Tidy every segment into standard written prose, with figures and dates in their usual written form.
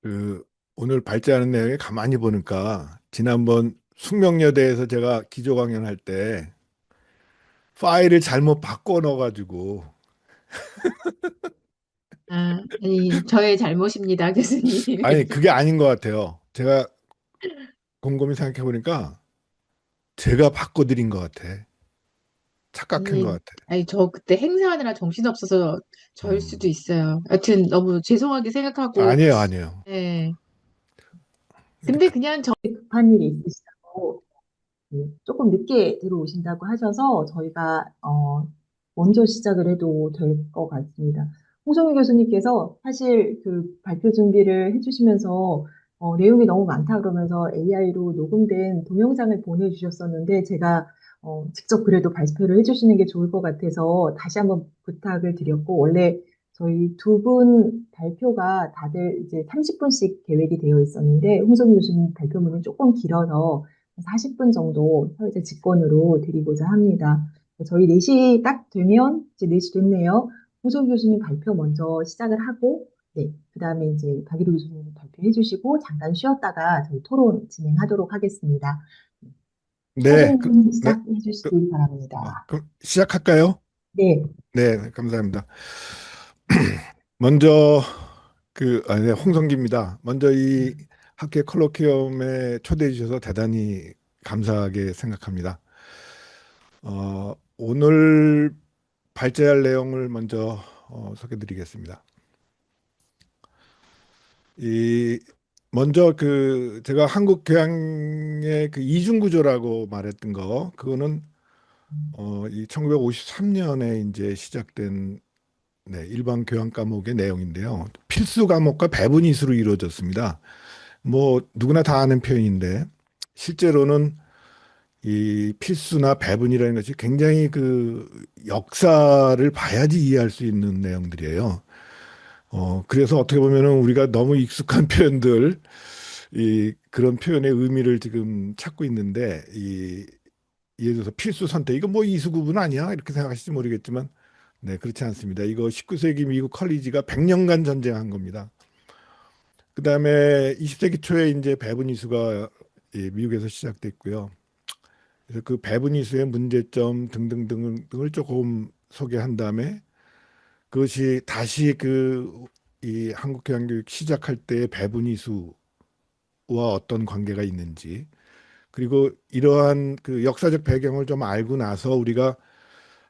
그 오늘 발제하는 내용에 가만히 보니까 지난번 숙명여대에서 제가 기조 강연할 때 파일을 잘못 바꿔 넣어가지고 아니, 저의 잘못입니다, 교수님. 아니 그게 아닌 것 같아요. 제가 곰곰이 생각해 보니까 제가 바꿔드린 것 같아. 착각한 것 같아. 저 그때 행사하느라 정신없어서 저일 수도 음. 있어요. 여튼 너무 죄송하게 생각하고, 아니에요, 아니에요. 네. 근데 근데 그냥 급한 일이 있으시다고 조금 늦게 들어오신다고 하셔서 저희가 먼저 시작을 해도 될 것 같습니다. 홍성민 교수님께서 사실 그 발표 준비를 해주시면서 내용이 너무 많다 그러면서 AI로 녹음된 동영상을 보내주셨었는데 제가 직접 그래도 발표를 해주시는 게 좋을 것 같아서 다시 한번 부탁을 드렸고 원래 저희 두 분 발표가 다들 이제 30분씩 계획이 되어 있었는데 홍성민 교수님 발표문이 조금 길어서 40분 정도 사회자 직권으로 드리고자 합니다. 저희 4시 딱 되면, 이제 4시 됐네요. 홍성 교수님 발표 먼저 시작을 하고, 네, 그 다음에 이제 박일우 교수님 발표해 주시고, 잠깐 쉬었다가 저희 토론 진행하도록 하겠습니다. 네, 선생님 네, 시작해 그, 주시기 바랍니다. 그럼 시작할까요? 네, 네, 감사합니다. 먼저 네, 홍성기입니다. 먼저 이 학회 컬로키엄에 초대해 주셔서 대단히 감사하게 생각합니다. 오늘 발제할 내용을 먼저 소개드리겠습니다. 이 먼저 제가 한국 교양의 그 이중 구조라고 말했던 거 그거는 이 1953년에 이제 시작된 네, 일반 교양 과목의 내용인데요. 필수 과목과 배분 이수로 이루어졌습니다. 뭐 누구나 다 아는 표현인데 실제로는 이 필수나 배분이라는 것이 굉장히 그 역사를 봐야지 이해할 수 있는 내용들이에요. 그래서 어떻게 보면은 우리가 너무 익숙한 표현들, 이 그런 표현의 의미를 지금 찾고 있는데, 예를 들어서 필수 선택, 이거 뭐 이수구분 아니야? 이렇게 생각하실지 모르겠지만, 네, 그렇지 않습니다. 이거 19세기 미국 컬리지가 100년간 전쟁한 겁니다. 그 다음에 20세기 초에 이제 배분 이수가 미국에서 시작됐고요. 그래서 그 배분 이수의 문제점 등등등을 조금 소개한 다음에 그것이 다시 이 한국 교양교육 시작할 때의 배분 이수와 어떤 관계가 있는지 그리고 이러한 그 역사적 배경을 좀 알고 나서 우리가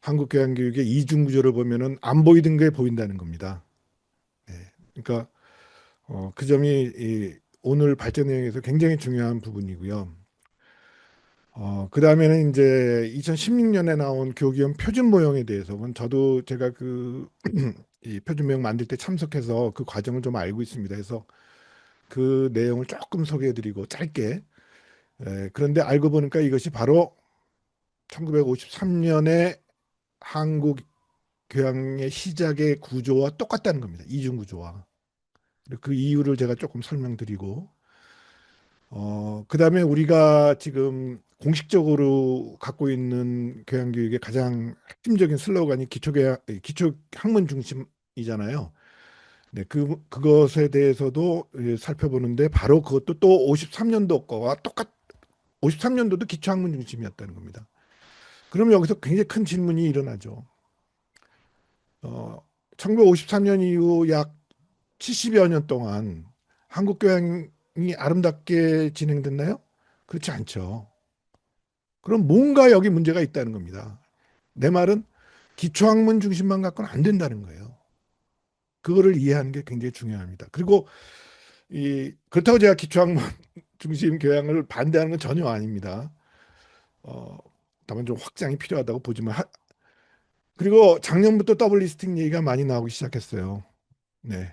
한국 교양교육의 이중 구조를 보면은 안 보이던 게 보인다는 겁니다. 네. 그러니까 그 점이 오늘 발전 내용에서 굉장히 중요한 부분이고요. 그 다음에는 이제 2016년에 나온 교기원 표준 모형에 대해서는 저도 제가 이 표준 모형 만들 때 참석해서 그 과정을 좀 알고 있습니다. 그래서 그 내용을 조금 소개해드리고 짧게. 그런데 알고 보니까 이것이 바로 1953년에 한국 교양의 시작의 구조와 똑같다는 겁니다. 이중 구조와. 그 이유를 제가 조금 설명드리고, 그다음에 우리가 지금 공식적으로 갖고 있는 교양교육의 가장 핵심적인 슬로건이 기초 학문 중심이잖아요. 네, 그것에 대해서도 살펴보는데 바로 그것도 또 53년도 거와 53년도도 기초 학문 중심이었다는 겁니다. 그럼 여기서 굉장히 큰 질문이 일어나죠. 어, 1953년 이후 약 70여 년 동안 한국 교양이 아름답게 진행됐나요? 그렇지 않죠. 그럼 뭔가 여기 문제가 있다는 겁니다. 내 말은 기초학문 중심만 갖고는 안 된다는 거예요. 그거를 이해하는 게 굉장히 중요합니다. 그리고 그렇다고 제가 기초학문 중심 교양을 반대하는 건 전혀 아닙니다. 어, 다만 좀 확장이 필요하다고 보지만 그리고 작년부터 더블 리스팅 얘기가 많이 나오기 시작했어요. 네,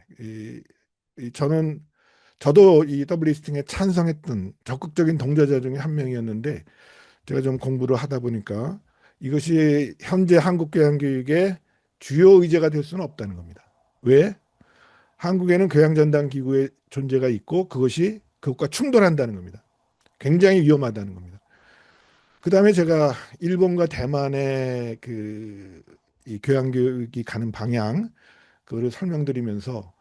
저도 이 더블 리스팅에 찬성했던 적극적인 동조자 중에 한 명이었는데 제가 좀 공부를 하다 보니까 이것이 현재 한국 교양교육의 주요 의제가 될 수는 없다는 겁니다. 왜? 한국에는 교양전담 기구의 존재가 있고 그것과 충돌한다는 겁니다. 굉장히 위험하다는 겁니다. 그 다음에 제가 일본과 대만의 이 교양교육이 가는 방향, 그거를 설명드리면서,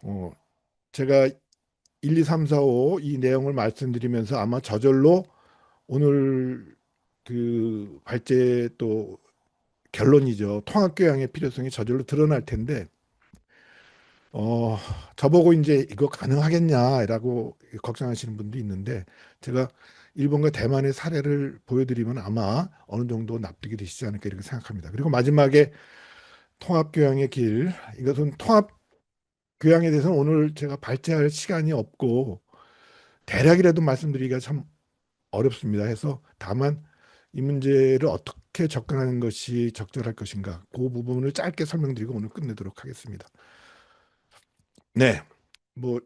어, 제가 1, 2, 3, 4, 5 이 내용을 말씀드리면서 아마 저절로 오늘 그 발제 또 결론이죠. 통합교양의 필요성이 저절로 드러날 텐데, 어, 저보고 이제 이거 가능하겠냐라고 걱정하시는 분도 있는데, 제가 일본과 대만의 사례를 보여드리면 아마 어느 정도 납득이 되시지 않을까 이렇게 생각합니다. 그리고 마지막에 통합교양의 길, 이것은 통합교양에 대해서는 오늘 제가 발제할 시간이 없고, 대략이라도 말씀드리기가 참 어렵습니다. 해서 다만 이 문제를 어떻게 접근하는 것이 적절할 것인가, 그 부분을 짧게 설명드리고 오늘 끝내도록 하겠습니다. 네, 뭐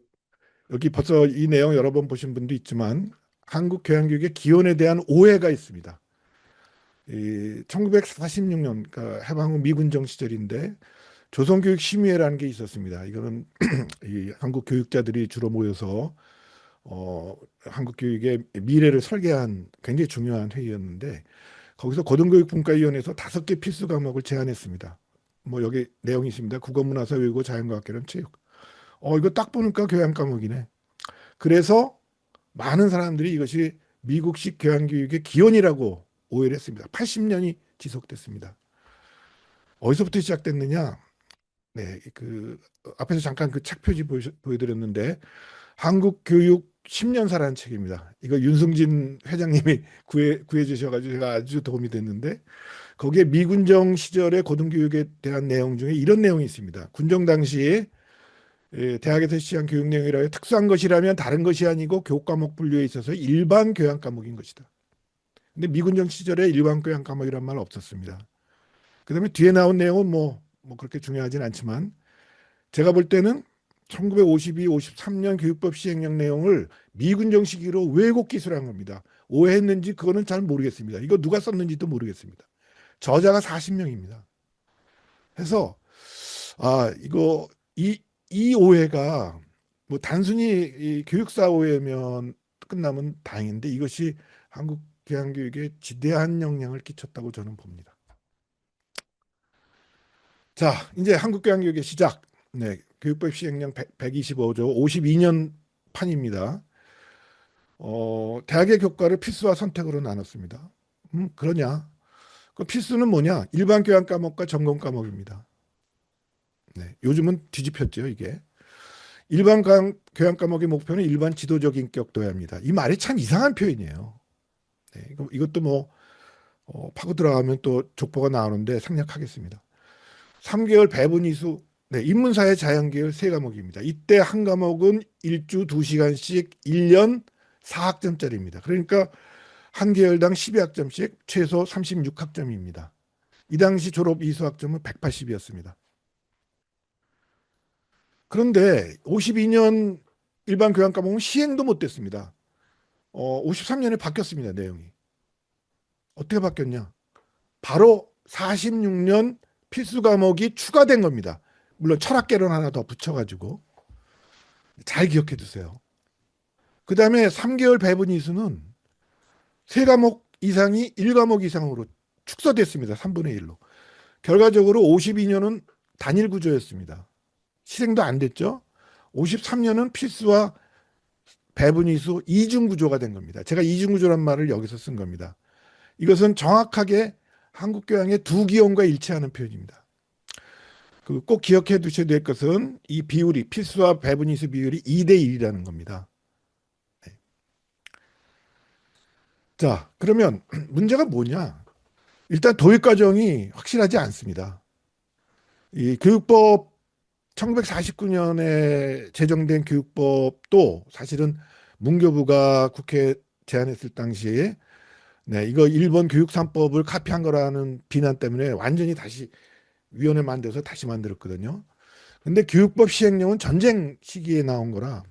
여기 벌써 이 내용 여러 번 보신 분도 있지만 한국 교양교육의 기원에 대한 오해가 있습니다. 이 1946년, 그러니까 해방 후 미군정 시절인데 조선교육심의회라는 게 있었습니다. 이거는 이 한국 교육자들이 주로 모여서 한국 교육의 미래를 설계한 굉장히 중요한 회의였는데 거기서 고등교육분과위원회에서 5개 필수 과목을 제안했습니다. 뭐 여기 내용이 있습니다. 국어문화사 외국어 자연과학계론 체육. 이거 딱 보니까 교양 과목이네. 그래서 많은 사람들이 이것이 미국식 교양교육의 기원이라고 오해를 했습니다. 80년이 지속됐습니다. 어디서부터 시작됐느냐? 네, 그 앞에서 잠깐 그 책 표지 보여드렸는데 한국 교육 10년사라는 책입니다. 이거 윤승진 회장님이 구해 주셔가지고 제가 아주 도움이 됐는데 거기에 미군정 시절의 고등교육에 대한 내용 중에 이런 내용이 있습니다. 군정 당시에 대학에서 시한 교육 내용이라 특수한 것이라면 다른 것이 아니고 교과목 분류에 있어서 일반 교양 과목인 것이다. 근데 미군정 시절에 일반 교양 과목이란 말 없었습니다. 그다음에 뒤에 나온 내용은 뭐 그렇게 중요하진 않지만 제가 볼 때는 1952, 53년 교육법 시행령 내용을 미군정 시기로 왜곡 기술한 겁니다. 오해했는지 그거는 잘 모르겠습니다. 이거 누가 썼는지도 모르겠습니다. 저자가 40명입니다. 해서 이거 이 오해가 뭐 단순히 이 교육사 오해면 끝나면 다행인데 이것이 한국 교양교육에 지대한 영향을 끼쳤다고 저는 봅니다. 자, 이제 한국 교양교육의 시작. 네, 교육법 시행령 125조 52년 판입니다. 대학의 교과를 필수와 선택으로 나눴습니다. 그러냐? 그 필수는 뭐냐? 일반 교양 과목과 전공 과목입니다. 네, 요즘은 뒤집혔죠, 이게. 일반 교양 과목의 목표는 일반 지도적 인격 도야입니다. 이 말이 참 이상한 표현이에요. 네, 이것도 뭐 파고 들어가면 또 족보가 나오는데 생략하겠습니다. 3개월 배분 이수, 네, 인문사회 자연계열 3과목입니다. 이때 한 과목은 일주 2시간씩 1년 4학점짜리입니다. 그러니까 한 계열당 12학점씩 최소 36학점입니다. 이 당시 졸업 이수학점은 180이었습니다. 그런데 52년 일반 교양 과목은 시행도 못 됐습니다. 53년에 바뀌었습니다. 내용이. 어떻게 바뀌었냐? 바로 46년 필수 과목이 추가된 겁니다. 물론 철학개론 하나 더 붙여가지고. 잘 기억해 두세요. 그 다음에 3개월 배분 이수는 3과목 이상이 1과목 이상으로 축소됐습니다. 3분의 1로. 결과적으로 52년은 단일 구조였습니다. 실행도 안 됐죠. 53년은 필수와 배분 이수 이중 구조가 된 겁니다. 제가 이중 구조란 말을 여기서 쓴 겁니다. 이것은 정확하게 한국 교양의 두 기원과 일치하는 표현입니다. 꼭 기억해 두셔야 될 것은 이 비율이 필수와 배분 이수 비율이 2대 1이라는 겁니다. 네. 자, 그러면 문제가 뭐냐? 일단 도입 과정이 확실하지 않습니다. 이 교육법 1949년에 제정된 교육법도 사실은 문교부가 국회에 제안했을 당시에 이거 일본 교육 3법을 카피한 거라는 비난 때문에 완전히 다시 위원회 만들어서 다시 만들었거든요. 근데 교육법 시행령은 전쟁 시기에 나온 거라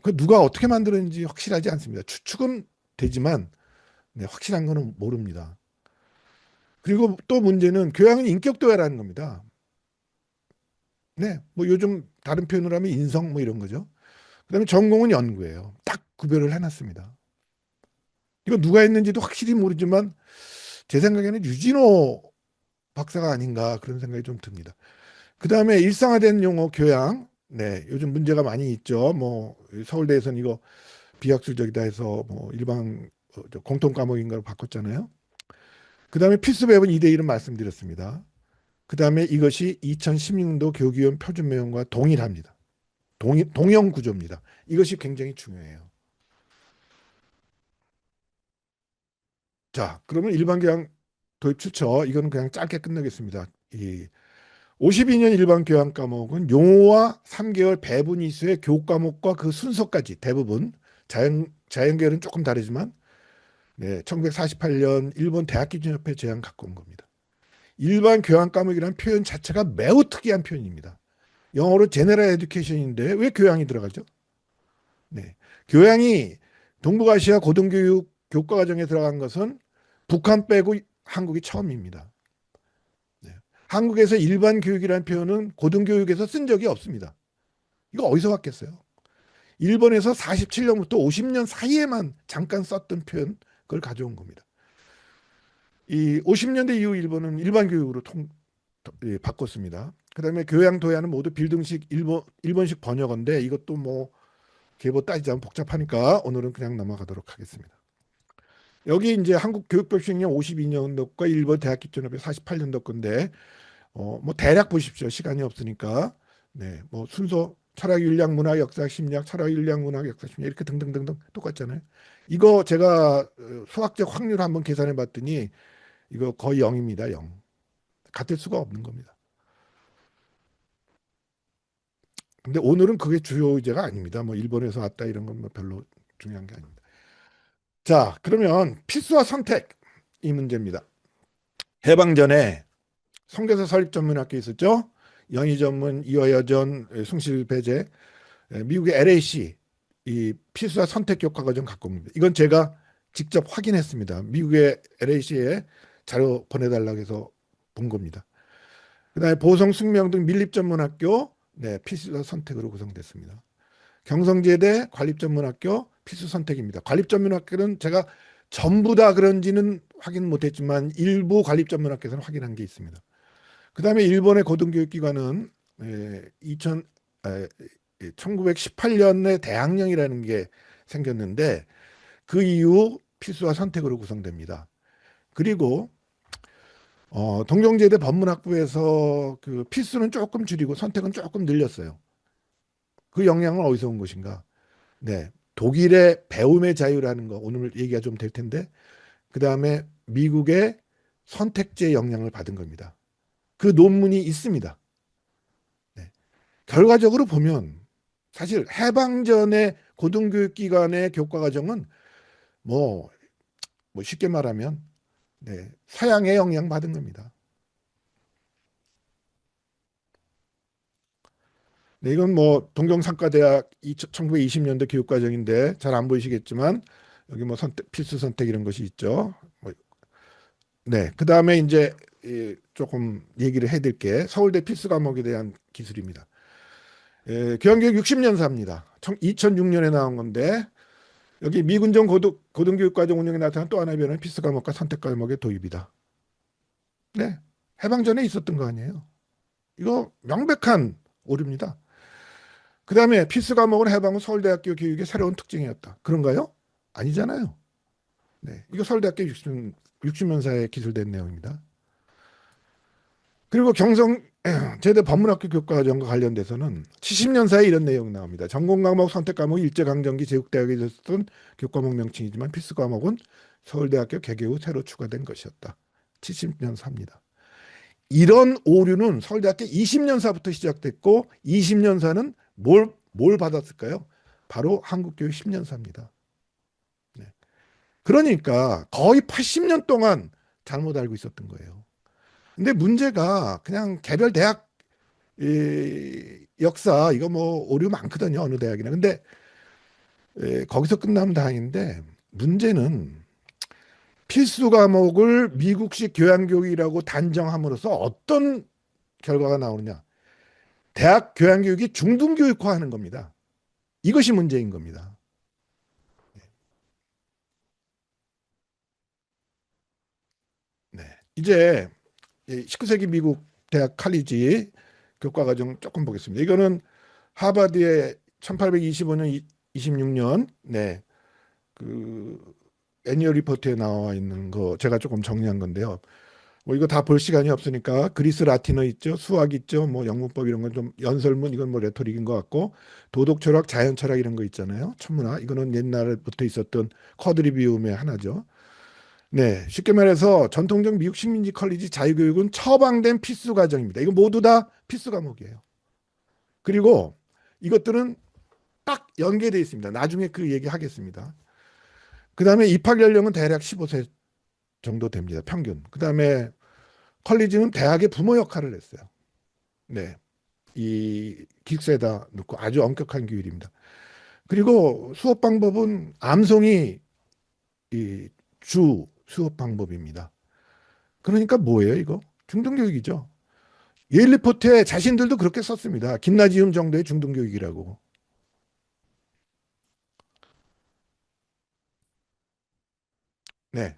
그 누가 어떻게 만들었는지 확실하지 않습니다. 추측은 되지만 확실한 거는 모릅니다. 그리고 또 문제는 교양은 인격도야라는 겁니다. 네, 뭐 요즘 다른 표현으로 하면 인성 뭐 이런 거죠. 그다음에 전공은 연구예요. 딱 구별을 해놨습니다. 이거 누가 했는지도 확실히 모르지만 제 생각에는 유진호 박사가 아닌가 그런 생각이 좀 듭니다. 그다음에 일상화된 용어 교양, 네, 요즘 문제가 많이 있죠. 뭐 서울대에서는 이거 비학술적이다 해서 뭐 일반 저 공통 과목인가로 바꿨잖아요. 그다음에 필수 배분 2대 1은 말씀드렸습니다. 그다음에 이것이 2016년도 교육위원 표준명과 동일합니다. 동형 구조입니다. 이것이 굉장히 중요해요. 자, 그러면 일반 교양 도입 추천 이거는 그냥 짧게 끝내겠습니다. 이 52년 일반 교양 과목은 용어와 3개월 배분 이수의 교육 과목과 그 순서까지 대부분 자연계열은 조금 다르지만 네, 1948년 일본 대학기준협회 제안 갖고 온 겁니다. 일반 교양 과목이라는 표현 자체가 매우 특이한 표현입니다. 영어로 제너럴 에듀케이션인데 왜 교양이 들어가죠? 네. 교양이 동북아시아 고등교육 교과 과정에 들어간 것은 북한 빼고 한국이 처음입니다. 네. 한국에서 일반 교육이라는 표현은 고등교육에서 쓴 적이 없습니다. 이거 어디서 왔겠어요? 일본에서 47년부터 50년 사이에만 잠깐 썼던 표현, 그걸 가져온 겁니다. 이 50년대 이후 일본은 일반 교육으로 바꿨습니다. 그다음에 교양 도야는 모두 빌딩식 일본식 번역어인데 이것도 뭐 계보 따지자면 복잡하니까 오늘은 그냥 넘어가도록 하겠습니다. 여기 이제 한국 교육법 시행령 52년도과 일본 대학기준협회 48년도 건데 뭐 대략 보십시오. 시간이 없으니까. 네, 뭐 순서 철학, 윤리학, 문학, 역사, 심리학, 철학, 윤리학, 문학, 역사, 심리학 이렇게 등등등등 똑같잖아요. 이거 제가 수학적 확률 한번 계산해 봤더니 이거 거의 0입니다. 0. 같을 수가 없는 겁니다. 근데 오늘은 그게 주요 의제가 아닙니다. 뭐 일본에서 왔다 이런 건 뭐 별로 중요한 게 아닙니다. 자, 그러면 필수와 선택 이 문제입니다. 해방 전에 성교사 설립 전문학교 있었죠? 영희 전문, 이화여전, 숭실배제, 미국의 LAC 이 필수와 선택 교과 과정 갖고 옵니다. 이건 제가 직접 확인했습니다. 미국의 LAC에 자료 보내달라고 해서 본 겁니다. 그다음에 보성, 숙명 등 밀립 전문학교 네, 필수 선택으로 구성됐습니다. 경성제대 관립전문학교 필수 선택입니다. 관립전문학교는 제가 전부 다 그런지는 확인 못했지만 일부 관립전문학교에서는 확인한 게 있습니다. 그다음에 일본의 고등교육기관은 1918년에 대학령이라는 게 생겼는데 그 이후 필수와 선택으로 구성됩니다. 그리고 동경제대 법문학부에서 그 필수는 조금 줄이고 선택은 조금 늘렸어요. 그 영향은 어디서 온 것인가? 네. 독일의 배움의 자유라는 거 오늘 얘기가 좀 될 텐데 그다음에 미국의 선택제 영향을 받은 겁니다. 그 논문이 있습니다. 네. 결과적으로 보면 사실 해방 전의 고등교육기관의 교과 과정은 뭐, 뭐 쉽게 말하면 네, 서양의 영향 받은 겁니다. 네, 이건 뭐 동경상과대학 1920년도 교육과정인데 잘 안 보이시겠지만 여기 뭐 선택, 필수 선택 이런 것이 있죠. 뭐 네, 그 다음에 이제 조금 얘기를 해드릴 게 서울대 필수 과목에 대한 기술입니다. 교양교육 60년사입니다. 2006년에 나온 건데 여기 미군정 고등교육과정 운영에 나타난 또 하나의 변화는 필수 과목과 선택 과목의 도입이다. 네, 해방 전에 있었던 거 아니에요. 이거 명백한 오류입니다. 그 다음에 필수 과목은 해방 후 서울대학교 교육의 새로운 특징이었다. 그런가요? 아니잖아요. 네, 이거 서울대학교 60년사에 기술된 내용입니다. 그리고 경성 제대 법문학교 교과과정과 관련돼서는 70년사에 이런 내용이 나옵니다. 전공 과목 선택 과목이 일제강점기 제국대학에 있었던 교과목 명칭이지만 필수 과목은 서울대학교 개교 후 새로 추가된 것이었다. 70년사입니다. 이런 오류는 서울대학교 20년사부터 시작됐고 20년사는 뭘 받았을까요? 바로 한국교육 10년사입니다. 네. 그러니까 거의 80년 동안 잘못 알고 있었던 거예요. 근데 문제가 그냥 개별 대학 역사 이거 뭐 오류 많거든요. 어느 대학이나. 근데 거기서 끝나면 다행인데 문제는 필수 과목을 미국식 교양교육이라고 단정함으로써 어떤 결과가 나오느냐. 대학 교양교육이 중등교육화하는 겁니다. 이것이 문제인 겁니다. 네. 이제 19세기 미국 대학 칼리지 교과과정 조금 보겠습니다. 이거는 하버드의 1825년, 26년, 네, 그 애니얼 리포트에 나와 있는 거 제가 조금 정리한 건데요. 뭐 이거 다 볼 시간이 없으니까 그리스 라틴어 있죠, 수학 있죠, 뭐 영문법 이런 건 좀 연설문 이건 뭐 레토릭인 것 같고 도덕 철학, 자연 철학 이런 거 있잖아요. 천문학 이거는 옛날부터 있었던 쿼드리비움의 하나죠. 네, 쉽게 말해서 전통적 미국 식민지 컬리지 자유교육은 처방된 필수 과정입니다. 이거 모두 다 필수 과목이에요. 그리고 이것들은 딱 연계되어 있습니다. 나중에 그 얘기 하겠습니다. 그 다음에 입학 연령은 대략 15세 정도 됩니다. 평균. 그 다음에 컬리지는 대학의 부모 역할을 했어요. 네. 이 기숙사에다 놓고 아주 엄격한 규율입니다. 그리고 수업 방법은 암송이 이 주 수업 방법입니다. 그러니까 뭐예요, 이거? 중등교육이죠. 예일 리포트에 자신들도 그렇게 썼습니다. 김나지움 정도의 중등교육이라고. 네.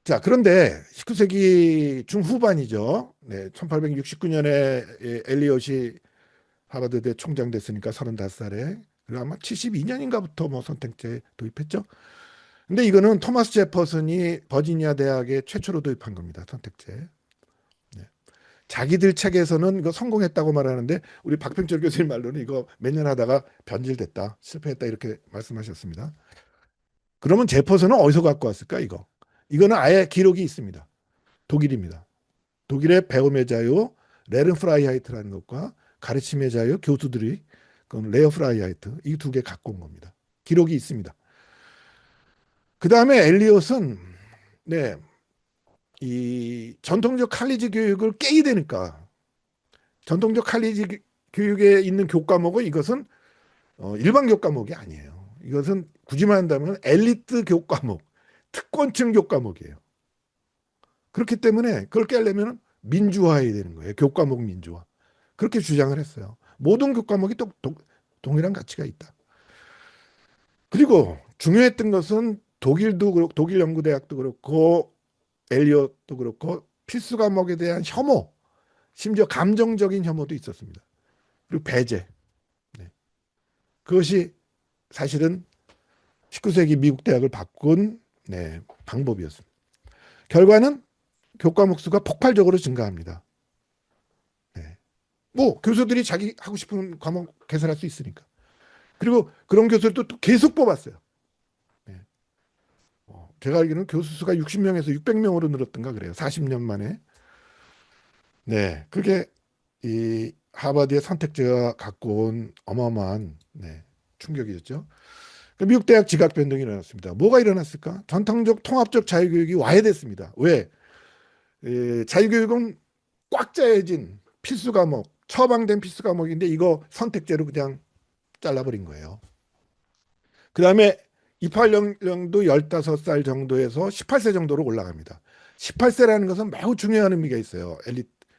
자, 그런데 19세기 중후반이죠. 네, 1869년에 엘리엇이 하버드대 총장 됐으니까 35살에. 그리고 아마 72년인가부터 뭐 선택제 도입했죠. 근데 이거는 토마스 제퍼슨이 버지니아 대학에 최초로 도입한 겁니다. 선택제. 네. 자기들 책에서는 이거 성공했다고 말하는데 우리 박병철 교수님 말로는 이거 몇 년 하다가 변질됐다, 실패했다 이렇게 말씀하셨습니다. 그러면 제퍼슨은 어디서 갖고 왔을까 이거? 이거는 아예 기록이 있습니다. 독일입니다. 독일의 배움의 자유, 레른 프라이하이트라는 것과 가르침의 자유, 교수들이 그건 레어 프라이하이트 이 두 개 갖고 온 겁니다. 기록이 있습니다. 그 다음에 엘리엇은 네, 이 전통적 칼리지 교육을 깨야 되니까 전통적 칼리지 교육에 있는 교과목은 이것은 일반 교과목이 아니에요. 이것은 굳이 말한다면 엘리트 교과목, 특권층 교과목이에요. 그렇기 때문에 그걸 깨려면 민주화해야 되는 거예요. 교과목 민주화. 그렇게 주장을 했어요. 모든 교과목이 또 동일한 가치가 있다. 그리고 중요했던 것은 독일도 그렇고 독일 연구대학도 그렇고 엘리엇도 그렇고 필수 과목에 대한 혐오, 심지어 감정적인 혐오도 있었습니다. 그리고 배제. 네. 그것이 사실은 19세기 미국 대학을 바꾼 네, 방법이었습니다. 결과는 교과목 수가 폭발적으로 증가합니다. 네. 뭐 교수들이 자기 하고 싶은 과목 개설할 수 있으니까. 그리고 그런 교수들도 또 계속 뽑았어요. 네. 제가 알기로는 교수 수가 60명에서 600명으로 늘었던가 그래요. 40년 만에. 네, 그게 이 하버드의 선택제가 갖고 온 어마어마한 네, 충격이었죠. 미국 대학 지각 변동이 일어났습니다. 뭐가 일어났을까? 전통적 통합적 자유교육이 와해됐습니다. 왜? 자유교육은 꽉 짜여진 필수 과목, 처방된 필수 과목인데 이거 선택제로 그냥 잘라버린 거예요. 그 다음에 입학 연령도 15살 정도에서 18세 정도로 올라갑니다. 18세라는 것은 매우 중요한 의미가 있어요.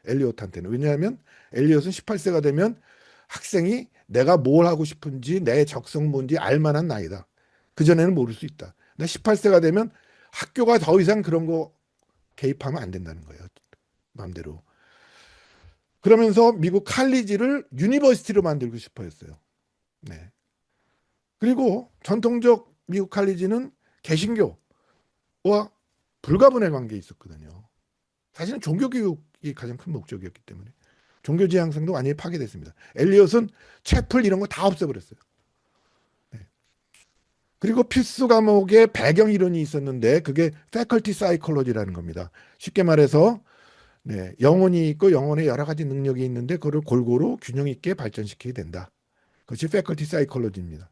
엘리엇한테는. 왜냐하면 엘리엇은 18세가 되면 학생이 내가 뭘 하고 싶은지 내 적성 뭔지 알 만한 나이다. 그전에는 모를 수 있다. 근데 18세가 되면 학교가 더 이상 그런 거 개입하면 안 된다는 거예요. 마음대로. 그러면서 미국 칼리지를 유니버시티로 만들고 싶어 했어요. 네. 그리고 전통적 미국 칼리지는 개신교와 불가분의 관계에 있었거든요. 사실은 종교교육이 가장 큰 목적이었기 때문에 종교 지향성도 완전히 파괴됐습니다. 엘리엇은 채플 이런 거 다 없애버렸어요. 네. 그리고 필수 과목에 배경 이론이 있었는데 그게 패컬티 사이콜로지라는 겁니다. 쉽게 말해서 네, 영혼이 있고 영혼의 여러 가지 능력이 있는데 그걸 골고루 균형 있게 발전시켜야 된다. 그것이 패컬티 사이콜로지입니다.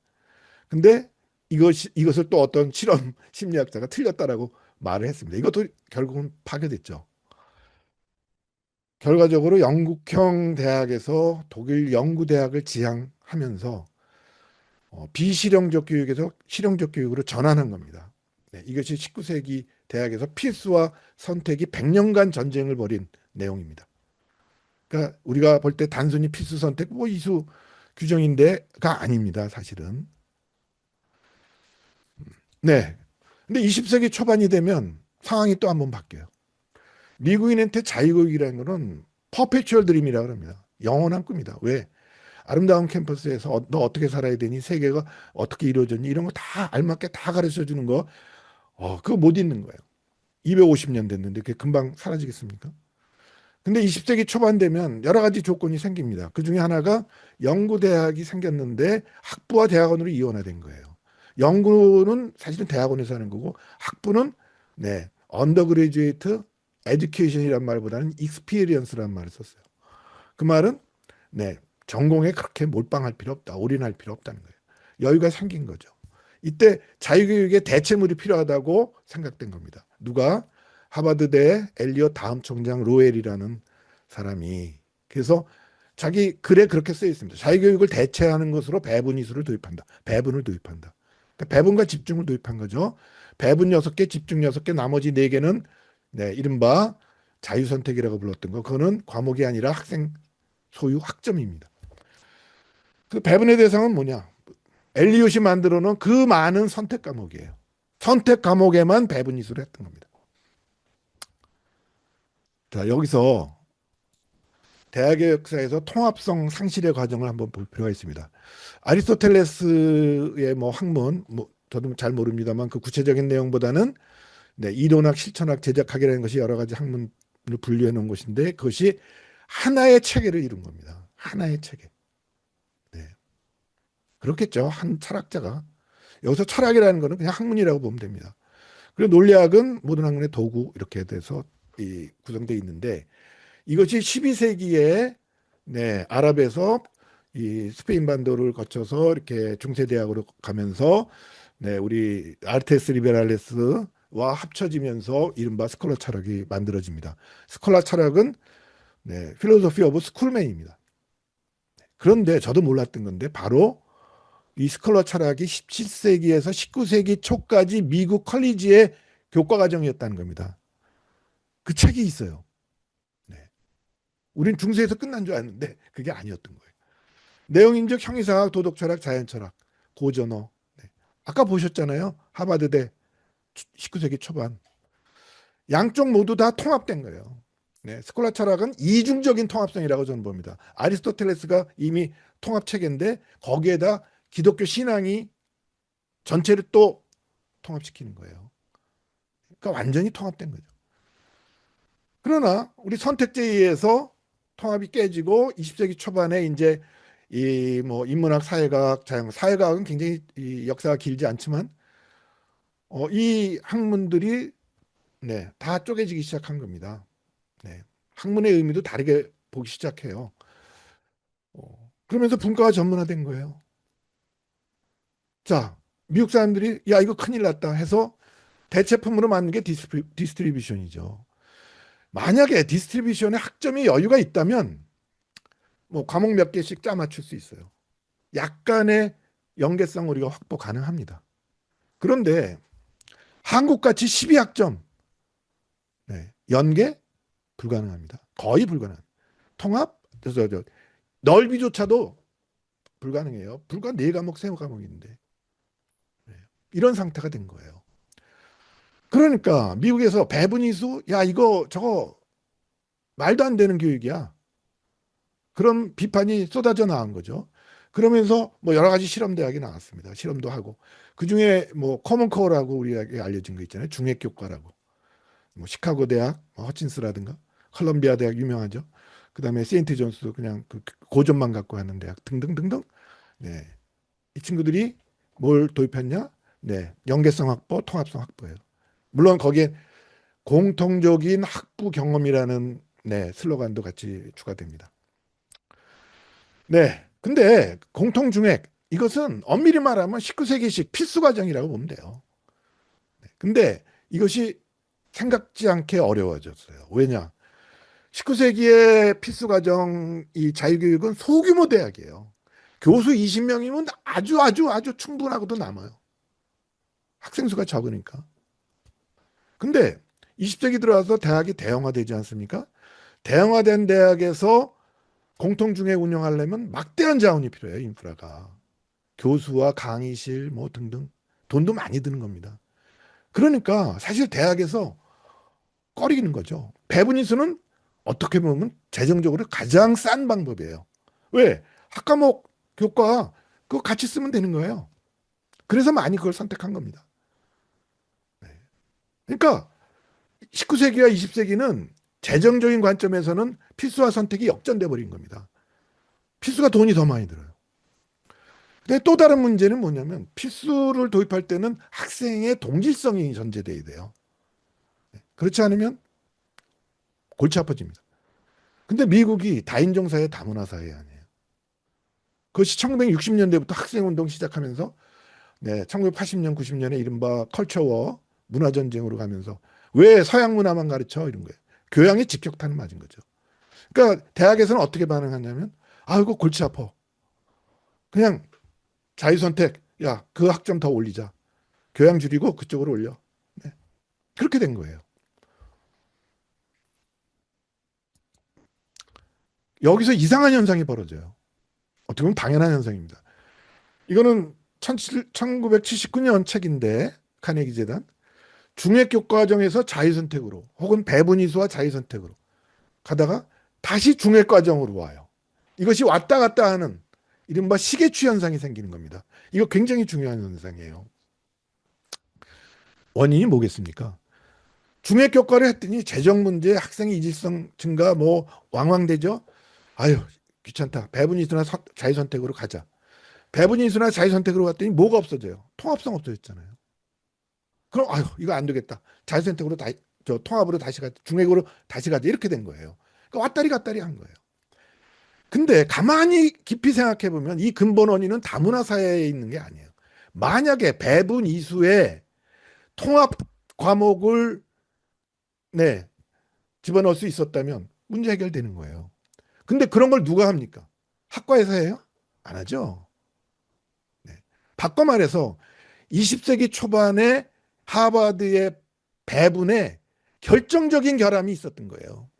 근데 이것을 또 어떤 실험 심리학자가 틀렸다라고 말을 했습니다. 이것도 결국은 파괴됐죠. 결과적으로 영국형 대학에서 독일 연구대학을 지향하면서 비실용적 교육에서 실용적 교육으로 전환한 겁니다. 네, 이것이 19세기 대학에서 필수와 선택이 100년간 전쟁을 벌인 내용입니다. 그러니까 우리가 볼 때 단순히 필수 선택, 뭐 이수 규정인데가 아닙니다. 사실은. 네. 근데 20세기 초반이 되면 상황이 또 한번 바뀌어요. 미국인한테 자유교육이라는 거는 퍼페추얼 드림이라고 합니다. 영원한 꿈이다. 왜? 아름다운 캠퍼스에서 너 어떻게 살아야 되니? 세계가 어떻게 이루어졌니? 이런 거 다 알맞게 다 가르쳐 주는 거, 그거 못 잊는 거예요. 250년 됐는데 그게 금방 사라지겠습니까? 근데 20세기 초반 되면 여러 가지 조건이 생깁니다. 그 중에 하나가 연구대학이 생겼는데 학부와 대학원으로 이원화된 거예요. 연구는 사실은 대학원에서 하는 거고 학부는 네, 언더그레듀에이트 에듀케이션이란 말보다는 익스피리언스라는 말을 썼어요. 그 말은 네, 전공에 그렇게 몰빵할 필요 없다. 올인할 필요 없다는 거예요. 여유가 생긴 거죠. 이때 자유교육의 대체물이 필요하다고 생각된 겁니다. 누가? 하버드대 엘리엇 다음 총장 로웰이라는 사람이. 그래서 자기 글에 그렇게 쓰여 있습니다. 자유교육을 대체하는 것으로 배분 이수를 도입한다. 배분을 도입한다. 그러니까 배분과 집중을 도입한 거죠. 배분 6개, 집중 6개, 나머지 4개는 네, 이른바 자유선택이라고 불렀던 거. 그거는 과목이 아니라 학생 소유 학점입니다. 그 배분의 대상은 뭐냐? 엘리엇이 만들어 놓은 그 많은 선택 과목이에요. 선택 과목에만 배분 이수를 했던 겁니다. 자, 여기서 대학의 역사에서 통합성 상실의 과정을 한번 볼 필요가 있습니다. 아리스토텔레스의 뭐 학문, 저도 잘 모릅니다만 그 구체적인 내용보다는 네, 이론학, 실천학, 제작학이라는 것이 여러 가지 학문을 분류해 놓은 것인데 그것이 하나의 체계를 이룬 겁니다. 하나의 체계. 네. 그렇겠죠. 한 철학자가. 여기서 철학이라는 것은 그냥 학문이라고 보면 됩니다. 그리고 논리학은 모든 학문의 도구 이렇게 돼서 구성되어 있는데 이것이 12세기에 네, 아랍에서 이 스페인 반도를 거쳐서 이렇게 중세대학으로 가면서 네, 우리 아르테스 리베랄레스와 합쳐지면서 이른바 스콜라 철학이 만들어집니다. 스콜라 철학은 네, 필로소피 오브 스쿨맨입니다. 그런데 저도 몰랐던 건데 바로 이 스콜라 철학이 17세기에서 19세기 초까지 미국 컬리지의 교과 과정이었다는 겁니다. 그 책이 있어요. 네. 우린 중세에서 끝난 줄 알았는데 그게 아니었던 거예요. 내용인적 형이상학, 도덕철학, 자연철학, 고전어. 네. 아까 보셨잖아요. 하버드대 19세기 초반. 양쪽 모두 다 통합된 거예요. 네. 스콜라 철학은 이중적인 통합성이라고 저는 봅니다. 아리스토텔레스가 이미 통합체계인데 거기에다 기독교 신앙이 전체를 또 통합시키는 거예요. 그러니까 완전히 통합된 거죠. 그러나 우리 선택제에 의해서 통합이 깨지고 20세기 초반에 이제 이 뭐 인문학, 사회과학, 자연학, 사회과학은 굉장히 이 역사가 길지 않지만 이 학문들이 네, 다 쪼개지기 시작한 겁니다. 네, 학문의 의미도 다르게 보기 시작해요. 그러면서 분과가 전문화된 거예요. 자, 미국 사람들이 야 이거 큰일 났다 해서 대체품으로 만든 게 디스트리뷰션이죠. 만약에 디스트리뷰션에 학점이 여유가 있다면 뭐 과목 몇 개씩 짜 맞출 수 있어요. 약간의 연계성 우리가 확보 가능합니다. 그런데 한국같이 12학점 네, 연계 불가능합니다. 거의 불가능. 통합 넓이조차도 불가능해요. 불과 4과목, 3과목인데 네, 이런 상태가 된 거예요. 그러니까 미국에서 배분이수 야 이거 저거 말도 안 되는 교육이야. 그런 비판이 쏟아져 나온 거죠. 그러면서 뭐 여러 가지 실험 대학이 나왔습니다. 실험도 하고 그 중에 뭐 커먼코어라고 우리에게 알려진 거 있잖아요. 중액교과라고. 뭐 시카고 대학, 뭐 허친스라든가 컬럼비아 대학 유명하죠. 그다음에 세인트 존스도 그냥 그 고전만 갖고 하는 대학 등등등등. 네, 이 친구들이 뭘 도입했냐? 네, 연계성 확보, 통합성 확보예요. 물론 거기에 공통적인 학부 경험이라는 네, 슬로건도 같이 추가됩니다. 네. 근데 공통중액 이것은 엄밀히 말하면 19세기식 필수 과정이라고 보면 돼요. 근데 이것이 생각지 않게 어려워졌어요. 왜냐? 19세기의 필수 과정 이 자유교육은 소규모 대학이에요. 교수 20명이면 아주 충분하고도 남아요. 학생 수가 적으니까. 근데 20세기 들어와서 대학이 대형화되지 않습니까? 대형화된 대학에서 공통중액 운영하려면 막대한 자원이 필요해요. 인프라가. 교수와 강의실 뭐 등등 돈도 많이 드는 겁니다. 그러니까 사실 대학에서 꺼리는 거죠. 배분이수는 어떻게 보면 재정적으로 가장 싼 방법이에요. 왜? 학과목 교과 그거 같이 쓰면 되는 거예요. 그래서 많이 그걸 선택한 겁니다. 네. 그러니까 19세기와 20세기는 재정적인 관점에서는 필수와 선택이 역전돼 버린 겁니다. 필수가 돈이 더 많이 들어요. 근데 또 다른 문제는 뭐냐면 필수를 도입할 때는 학생의 동질성이 전제돼야 돼요. 그렇지 않으면 골치 아파집니다. 근데 미국이 다인종 사회 다문화 사회 아니에요. 그것이 1960년대부터 학생운동 시작하면서 네, 1980년, 90년에 이른바 컬처워 문화전쟁으로 가면서 왜 서양 문화만 가르쳐? 이런 거예요. 교양에 직격탄을 맞은 거죠. 그러니까 대학에서는 어떻게 반응하냐면 아, 이거 골치 아파. 그냥 자유선택. 야, 그 학점 더 올리자. 교양 줄이고 그쪽으로 올려. 네. 그렇게 된 거예요. 여기서 이상한 현상이 벌어져요. 어떻게 보면 당연한 현상입니다. 이거는 1979년 책인데 카네기 재단 중액교과정에서 자유선택으로 혹은 배분이수와 자유선택으로 가다가 다시 중액과정으로 와요. 이것이 왔다 갔다 하는 이른바 시계추 현상이 생기는 겁니다. 이거 굉장히 중요한 현상이에요. 원인이 뭐겠습니까? 중액교과를 했더니 재정 문제, 학생의 이질성 증가 뭐 왕왕되죠. 아유 귀찮다. 배분이수나 자유선택으로 가자. 배분이수나 자유선택으로 갔더니 뭐가 없어져요? 통합성 없어졌잖아요. 그럼 아유 이거 안 되겠다. 자유선택으로 저 통합으로 다시 가자. 중액으로 다시 가자. 이렇게 된 거예요. 그러니까 왔다리 갔다리 한 거예요. 근데 가만히 깊이 생각해 보면 이 근본 원인은 다문화 사회에 있는 게 아니에요. 만약에 배분 이수에 통합 과목을 네, 집어넣을 수 있었다면 문제 해결되는 거예요. 근데 그런 걸 누가 합니까? 학과에서 해요? 안 하죠. 네. 바꿔 말해서 20세기 초반에 하버드의 배분에 결정적인 결함이 있었던 거예요.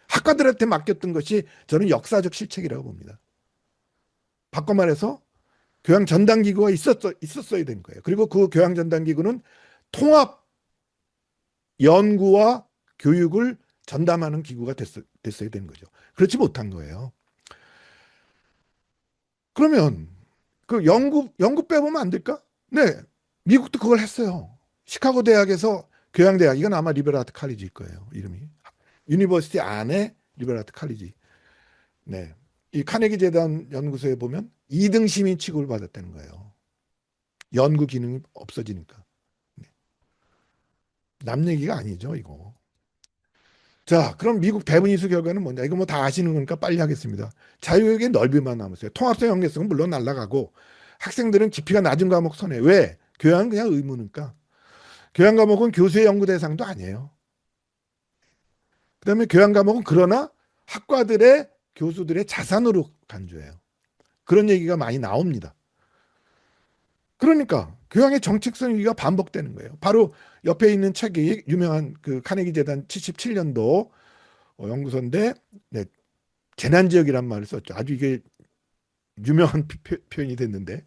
학과들한테 맡겼던 것이 저는 역사적 실책이라고 봅니다. 바꿔 말해서 교양 전담기구가 있었어야 되는 거예요. 그리고 그 교양 전담기구는 통합 연구와 교육을 전담하는 기구가 됐어야 되는 거죠. 그렇지 못한 거예요. 그러면 그 연구 빼보면 안 될까? 네, 미국도 그걸 했어요. 시카고 대학에서 교양대학, 이건 아마 리버럴 아트 칼리지일 거예요. 이름이. 유니버시티 안에 리버럴 아트 칼리지. 네. 이 카네기 재단 연구소에 보면 2등 시민 취급을 받았다는 거예요. 연구 기능이 없어지니까. 네. 남 얘기가 아니죠, 이거. 자, 그럼 미국 배분이수 결과는 뭐냐? 이거 뭐 다 아시는 거니까 빨리 하겠습니다. 자유의 넓이만 남았어요. 통합성 연계성은 물론 날아가고 학생들은 깊이가 낮은 과목 선해. 왜? 교양은 그냥 의무니까. 교양 과목은 교수의 연구 대상도 아니에요. 그다음에 교양 과목은 그러나 학과들의 교수들의 자산으로 간주해요. 그런 얘기가 많이 나옵니다. 그러니까 교양의 정책성 위기가 반복되는 거예요. 바로 옆에 있는 책이 유명한 그 카네기 재단 77년도 연구소인데 네, 재난지역이란 말을 썼죠. 아주 이게 유명한 표현이 됐는데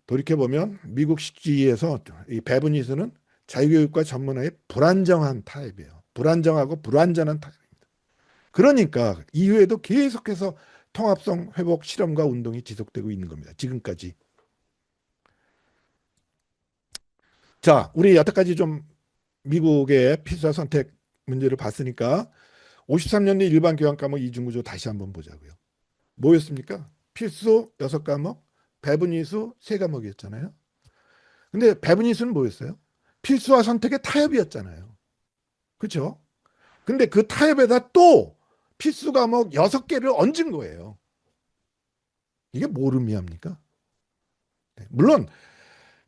돌이켜보면 미국 식지에서 이 배분이수는 자유교육과 전문화의 불안정한 타입이에요. 불안정하고 불완전한 타입입니다. 그러니까 이후에도 계속해서 통합성 회복 실험과 운동이 지속되고 있는 겁니다. 지금까지. 자, 우리 여태까지 좀 미국의 필수와 선택 문제를 봤으니까 53년도 일반 교양 과목 이중구조 다시 한번 보자고요. 뭐였습니까? 필수 6과목, 배분이수 3과목이었잖아요. 근데 배분이수는 뭐였어요? 필수와 선택의 타협이었잖아요. 그렇죠? 근데 그 타협에다 또 필수 과목 6개를 얹은 거예요. 이게 뭘 의미합니까? 물론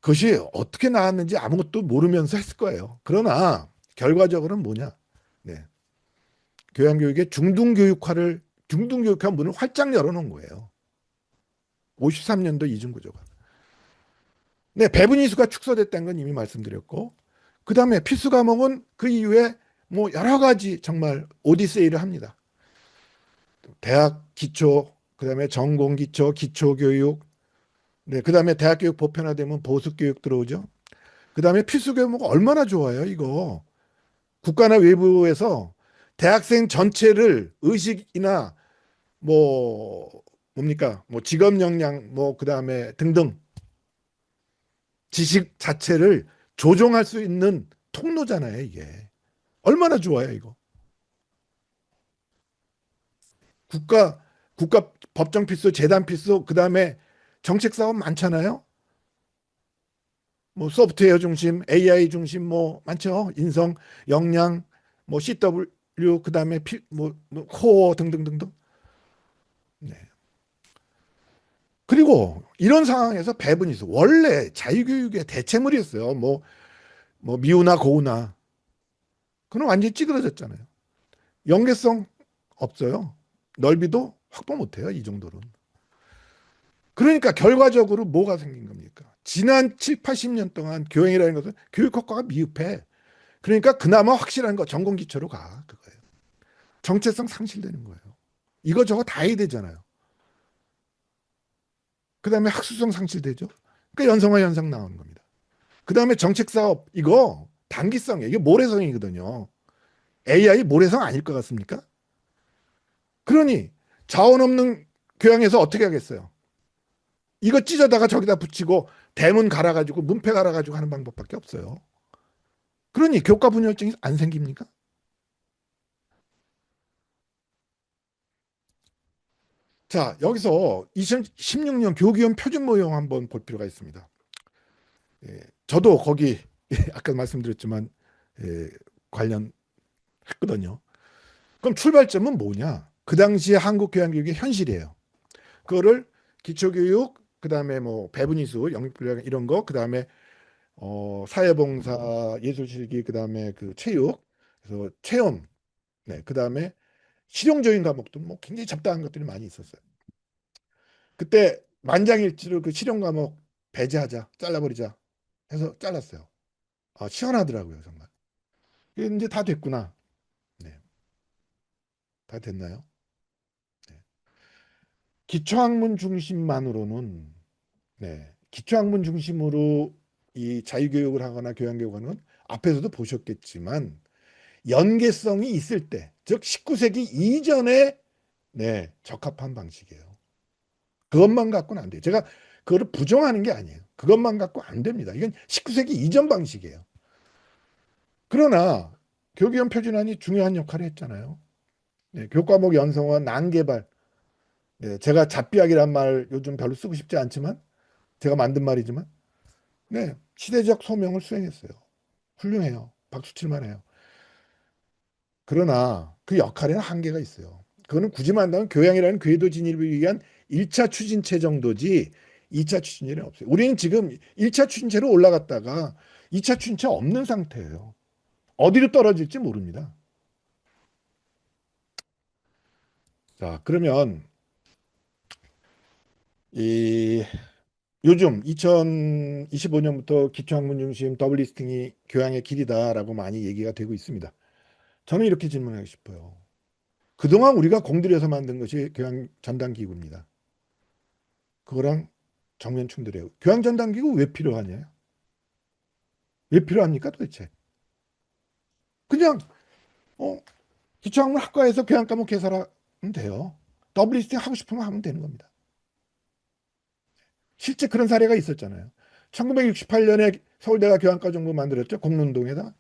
그것이 어떻게 나왔는지 아무것도 모르면서 했을 거예요. 그러나 결과적으로는 뭐냐? 네. 교양교육의 중등교육화 문을 활짝 열어놓은 거예요. 53년도 이중구조가. 네, 배분이수가 축소됐다는 건 이미 말씀드렸고, 그 다음에 필수 과목은 그 이후에 뭐 여러 가지 정말 오디세이를 합니다. 대학 기초, 그 다음에 전공 기초, 기초교육, 네, 그 다음에 대학교육 보편화되면 보수교육 들어오죠. 그 다음에 필수 교육 얼마나 좋아요, 이거. 국가나 외부에서 대학생 전체를 의식이나 뭐 뭡니까? 뭐 직업 역량, 뭐 그다음에 등등 지식 자체를 조종할 수 있는 통로잖아요, 이게. 얼마나 좋아요, 이거. 국가 국가 법정 필수, 재단 필수, 그다음에 정책 사업 많잖아요. 뭐 소프트웨어 중심, AI 중심 뭐 많죠. 인성, 역량, 뭐 CW 그다음에 뭐 코어 등등등등. 네. 그리고 이런 상황에서 배분이 있어. 원래 자유교육의 대체물이었어요. 뭐 미우나 고우나. 그건 완전히 찌그러졌잖아요. 연계성 없어요. 넓이도 확보 못해요. 이 정도는. 그러니까 결과적으로 뭐가 생긴 겁니까? 지난 7, 80년 동안 교행이라는 것은 교육 효과가 미흡해. 그러니까 그나마 확실한 거 전공 기초로 가. 그거예요. 정체성 상실되는 거예요. 이거 저거 다 해야 되잖아요. 그다음에 학수성 상실되죠. 그러니까 연성화 현상 나오는 겁니다. 그다음에 정책 사업 이거 단기성이에요. 이게 모래성이거든요. AI 모래성 아닐 것 같습니까? 그러니 자원 없는 교양에서 어떻게 하겠어요? 이거 찢어다가 저기다 붙이고 대문 갈아가지고 문패 갈아가지고 하는 방법밖에 없어요. 그러니 교과 분열증이 안 생깁니까? 자, 여기서 2016년 교육위원 표준 모형 한번 볼 필요가 있습니다. 예, 저도 거기 아까 말씀드렸지만 예, 관련했거든요. 그럼 출발점은 뭐냐? 그 당시에 한국 교양교육의 현실이에요. 그거를 기초교육, 그다음에 뭐 배분이수, 영역분류 이런 거, 그다음에 사회봉사, 예술실기, 그다음에 그 체육, 그래서 체험, 네, 그다음에 실용적인 과목도 뭐 굉장히 잡다한 것들이 많이 있었어요. 그때 만장일치로 그 실용 과목 배제하자, 잘라버리자 해서 잘랐어요. 아, 시원하더라고요, 정말. 이게 이제 다 됐구나. 네, 다 됐나요? 네. 기초학문 중심만으로는 기초학문 중심으로 이 자유교육을 하거나 교양교육을 하는 앞에서도 보셨겠지만 연계성이 있을 때, 즉 19세기 이전에 적합한 방식이에요. 그것만 갖고는 안 돼요. 제가 그거를 부정하는 게 아니에요. 그것만 갖고 안 됩니다. 이건 19세기 이전 방식이에요. 그러나 교육위원 표준안이 중요한 역할을 했잖아요. 교과목 연성화, 난개발. 제가 잡비약이란 말 요즘 별로 쓰고 싶지 않지만 제가 만든 말이지만 시대적 소명을 수행했어요. 훌륭해요. 박수 칠만 해요. 그러나 그 역할에는 한계가 있어요. 그거는 굳이 말한다면 교양이라는 궤도 진입을 위한 1차 추진체 정도지 2차 추진체는 없어요. 우리는 지금 1차 추진체로 올라갔다가 2차 추진체 없는 상태예요. 어디로 떨어질지 모릅니다. 자, 그러면 이 요즘 2025년부터 기초학문 중심 더블 리스팅이 교양의 길이다라고 많이 얘기가 되고 있습니다. 저는 이렇게 질문하고 싶어요. 그동안 우리가 공들여서 만든 것이 교양 전담 기구입니다. 그거랑 정면 충돌해요. 교양 전담 기구 왜 필요하냐? 왜 필요합니까 도대체? 그냥 어, 기초학문 학과에서 교양 과목 개설하면 돼요. 더블 리스팅 하고 싶으면 하면 되는 겁니다. 실제 그런 사례가 있었잖아요. 1968년에 서울대가 교양과 정부 만들었죠. 공릉동에다.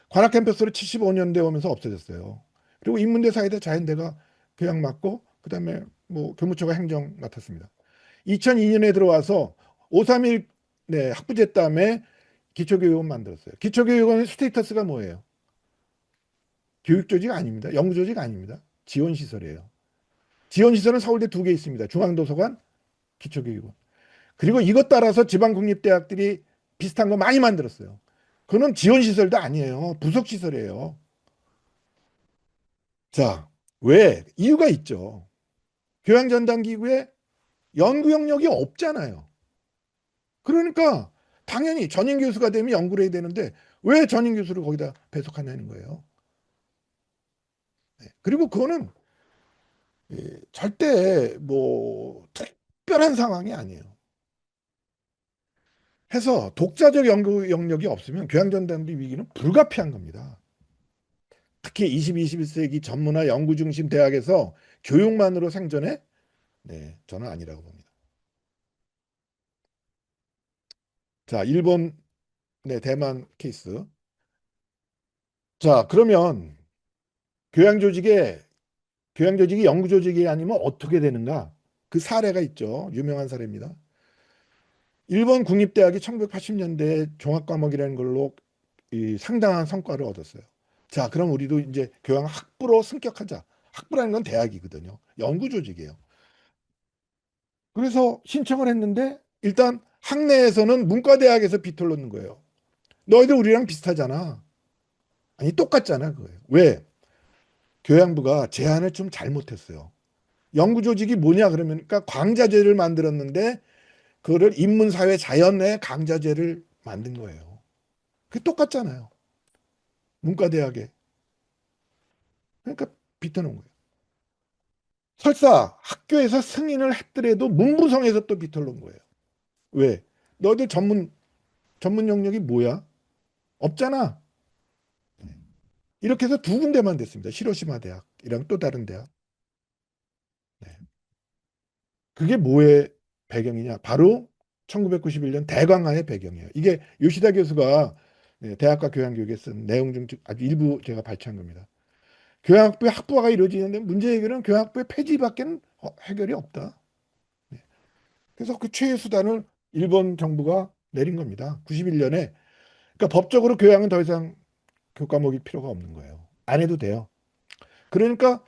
관악 캠퍼스로 75년대 오면서 없어졌어요. 그리고 인문대, 사이대, 자연대가 교양 맡고 그다음에 뭐 교무처가 행정 맡았습니다. 2002년에 들어와서 531 학부제 땀에 기초교육원 만들었어요. 기초교육원의 스테이터스가 뭐예요? 교육조직 아닙니다. 연구조직 아닙니다. 지원시설이에요. 지원시설은 서울대 2개 있습니다. 중앙도서관, 기초교육원. 그리고 이것 따라서 지방국립대학들이 비슷한 거 많이 만들었어요. 그거는 지원시설도 아니에요. 부속시설이에요. 자, 왜? 이유가 있죠. 교양전담기구에 연구 영역이 없잖아요. 그러니까 당연히 전임 교수가 되면 연구를 해야 되는데 왜 전임 교수를 거기다 배속하냐는 거예요. 그리고 그거는 절대 뭐 특별한 상황이 아니에요. 해서 독자적 연구 영역이 없으면 교양전담기 위기는 불가피한 겁니다. 특히 20, 21세기 전문화 연구 중심 대학에서 교육만으로 생존해? 네, 저는 아니라고 봅니다. 자, 일본, 네, 대만 케이스. 자, 그러면 교양 조직에 교양 조직이 연구 조직이 아니면 어떻게 되는가? 그 사례가 있죠. 유명한 사례입니다. 일본 국립대학이 1980년대에 종합과목이라는 걸로 이 상당한 성과를 얻었어요. 자, 그럼 우리도 이제 교양 학부로 승격하자. 학부라는 건 대학이거든요. 연구 조직이에요. 그래서 신청을 했는데 일단 학내에서는 문과대학에서 비틀 놓는 거예요. 너희들 우리랑 비슷하잖아. 아니 똑같잖아 그거예요. 왜? 교양부가 제안을 좀 잘못했어요. 연구 조직이 뭐냐 그러면 그러니까 강자제를 만들었는데 그거를 인문사회 자연의 강자제를 만든 거예요. 그게 똑같잖아요. 문과대학에. 그러니까 비틀는 거예요. 설사 학교에서 승인을 했더라도 문부성에서 또 비틀는 거예요. 왜? 너희들 전문 영역이 뭐야? 없잖아. 이렇게 해서 두 군데만 됐습니다. 히로시마 대학이랑 또 다른 대학. 네. 그게 뭐의 배경이냐? 바로 1991년 대강화의 배경이에요. 이게 요시다 교수가 네, 대학과 교양교육에 쓴 내용 중 아주 일부 제가 발췌한 겁니다. 교양학부의 학부화가 이루어지는데 문제 해결은 교양학부의 폐지밖에는 해결이 없다. 네. 그래서 그 최애 수단을 일본 정부가 내린 겁니다. 91년에. 그러니까 법적으로 교양은 더 이상 교과목이 필요가 없는 거예요. 안 해도 돼요. 그러니까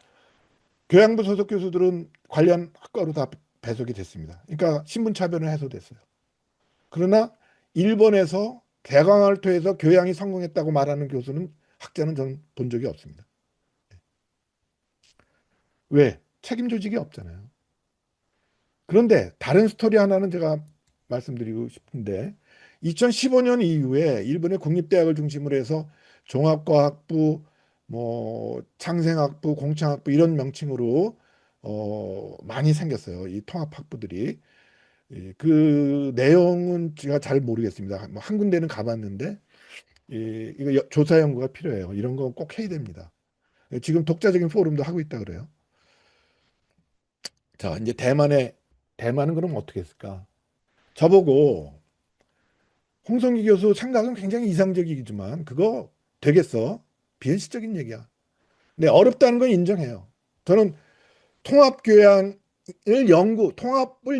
교양부 소속 교수들은 관련 학과로 다 배속이 됐습니다. 그러니까 신분차별은 해소됐어요. 그러나 일본에서 대강화를 통해서 교양이 성공했다고 말하는 교수는 학자는 저는 본 적이 없습니다. 왜? 책임 조직이 없잖아요. 그런데 다른 스토리 하나는 제가 말씀드리고 싶은데 2015년 이후에 일본의 국립대학을 중심으로 해서 종합과학부, 뭐 창생학부, 공창학부 이런 명칭으로 많이 생겼어요. 이 통합학부들이. 예, 그 내용은 제가 잘 모르겠습니다. 뭐한 군데는 가봤는데 이거 조사 연구가 필요해요. 이런 거 꼭 해야 됩니다. 예, 지금 독자적인 포럼도 하고 있다 그래요. 자, 이제 대만은 그럼 어떻게 했을까? 저보고 홍성기 교수 생각은 굉장히 이상적이지만 그거 되겠어? 비현실적인 얘기야. 네, 어렵다는 건 인정해요. 저는 통합을